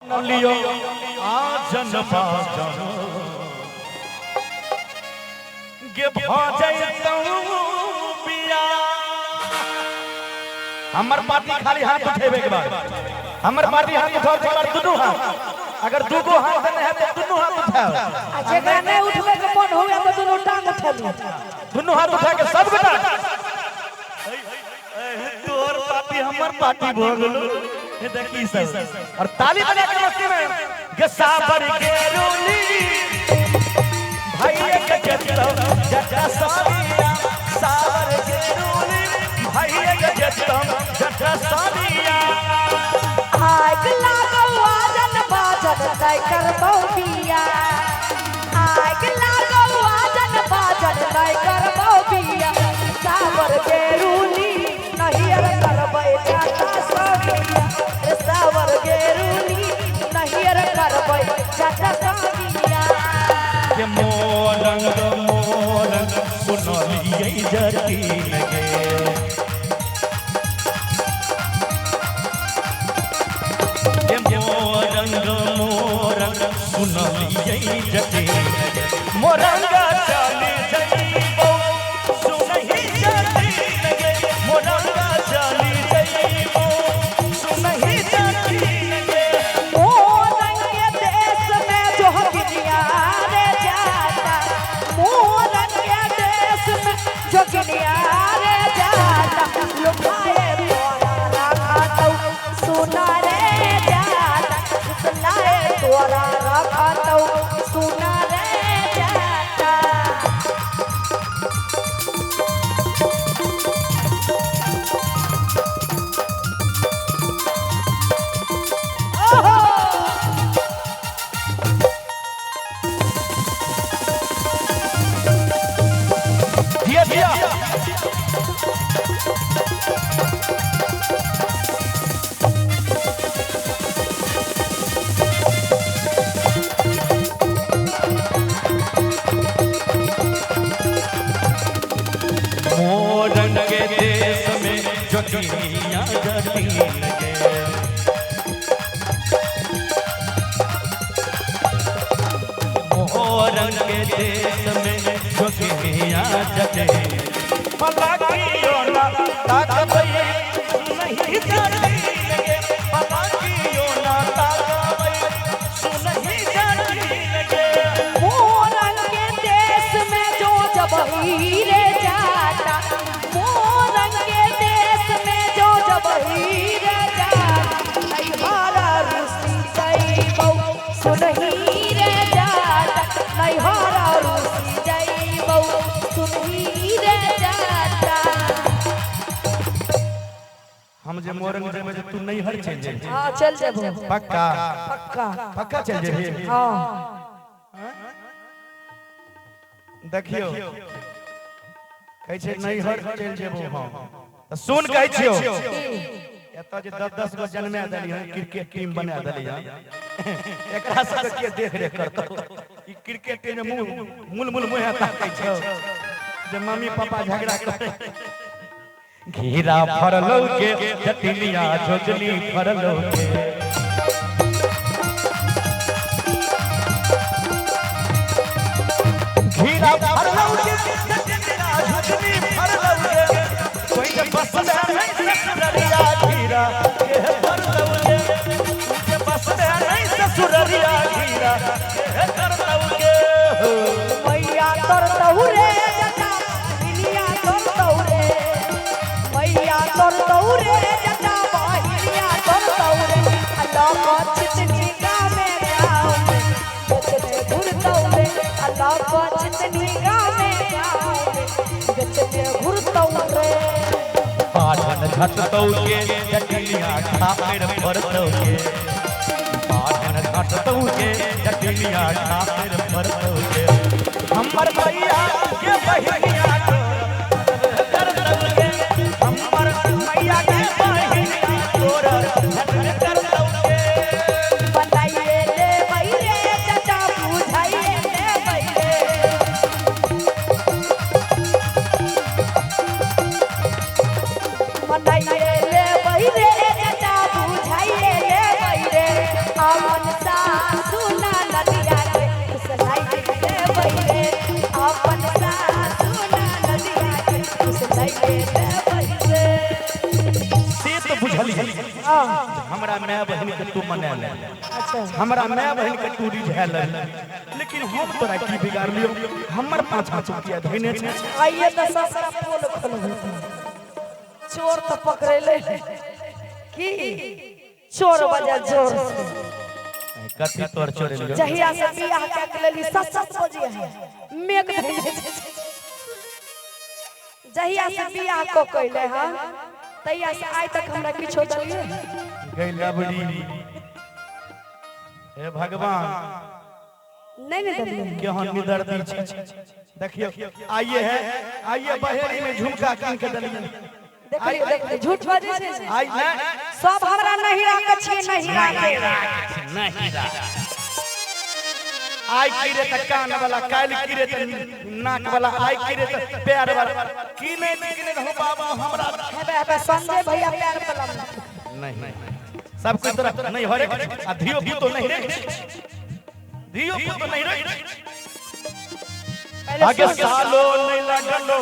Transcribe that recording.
लियो आजन बाजन गे भजैतौ बिया। हमर पार्टी खाली हाथ उठेबे के बाद हमर पार्टी हाथ उठाओ के बाद दुनू हाथ अगर दुगो हाथ देने है तो दुनू हाथ उठाओ आ जेकरा नहीं उठबे के मन होवे तो दुनू टांग उठा लियो दुनू हाथ उठा के सब बेटा तोर पार्टी हमर पार्टी भ गेलो ये देखी सब और ताली बजा के मस्ती में गसाबर के रोली भाई के जतो जटा सारिया साबर के रोली भाई के जतो जटा सारिया आग लागो आजन बाजन तय करबो बिया। आग लागो आजन बाजन तय करबो बिया। सावर के रूली नहीं अर करबै जाता सबिया। सावर के रूली नहीं अर करबै जाता सबिया। के मोरंग सुनलियै जती लगे के मोरंग सुनलियै जती लगे मोरंगा चाली जइबो सुनहि जती लगे मोरंगा चाली जइबो सुनहि जती लगे। मोरंग के देश में जो गिनिया रे जाता। मोरंग के देश में जो गिनिया रे जाता। लुकाए तोरा रखा सुना रे जाता। सुनाए तोरा रखा सुना रे जाता। दिया दिया मोरंग के देश में जो दुनिया जती लगे मोरंग के देश में जो दुनिया जते पलाकियो ना ताकबै नहीं जती लगे पलाकियो ना ताकबै सुनहि जती लगे। मोरंग के देश में जो जबही रे जाता। मोरंग के देश में जो जबही रे जाता। नहीं हारा रूसी जइबो सुनही रे जाता। नहीं हारा रूसी जइबो सुनही रे जाता। हम जे मोरंग जे में तू नहीं हर चल जे हां चल जेबो पक्का पक्का पक्का चल जे हां देखियो कहै छै नहीं हर चल जेबो हम त सुन कहै छियो एत जे 10 गो जन्मे देली हन क्रिकेट टीम बना देली हन एकरा सब के देख रेख करतो ई क्रिकेट टीम में मूल मुंह ताकै छै जे मम्मी पापा झगड़ा करे घीरा फरलौ के जटिलिया जोजली फरलौ के घीरा फरलौ के जटिलिया जोजली फरलौ के कोई के बसदा नहीं ससुररिया घीरा के फरलौ के के बसदा नहीं ससुररिया घीरा के फरलौ के मैया तोर तौरे जटा बिलिया तोर तौरे। मैया तोर तौरे जटा बहिलिया तोर तौरे। अल्लाह को चितनी गावे गावे गचते घुर तौरे। अल्लाह को चितनी गावे गावे गचते घुर तौरे। पाठन घटतौ के जटिलिया ठाकर भरतौ के पाठन घटतौ के जटिलिया ठाकर भरतौ के हमर मैया के बहिनिया करतौ के हमर मैया के बहिनिया तोर करतौ के बताइए ले बैरे जटा बुझाइए ले बैरे। बताइए ले बैरे जटा बुझाइए ले बैरे। अपन सासु ना नदिया के फुसलाई दे बइले अपन सासु ना नदिया के फुसलाई दे बइले से तो बुझली हां हमरा माय बहन के तू मना ले अच्छा हमरा माय बहन के तू रिझाल लेकिन हम तोरा की बिगाड़ लियो हमर पाछा चुकिया धइने छै आइए तो ससरा पोल खोल चोर तो पकड़े की चोर बजा जोर कथि तोर चोरे लियो जहिया से बियाह के लेली सच बजिए है मेघ धइले जहिया से बियाह को कइले हां तैया से आज तक हमरा किछो दलिए गैला बड़ी हे भगवान नहीं दलिए केहन निदर्दी छै देखियो आइए बहेड़ी में झुमका कीन के दलिए देखिए झूठ बाजे छै आई ना सब हमरा नहीं राखे छिए नहीं राखे आई कीरे त कान वाला काल कीरे त नाक वाला आई कीरे त पैर वाला कीने हो बाबा हमरा हेबे संजय भैया पैर पलम नहीं सब कुछ तरह नहीं हरे आ धियो पुतो नहीं रे धियो पुतो नहीं रे आगे सालो नहीं लगलो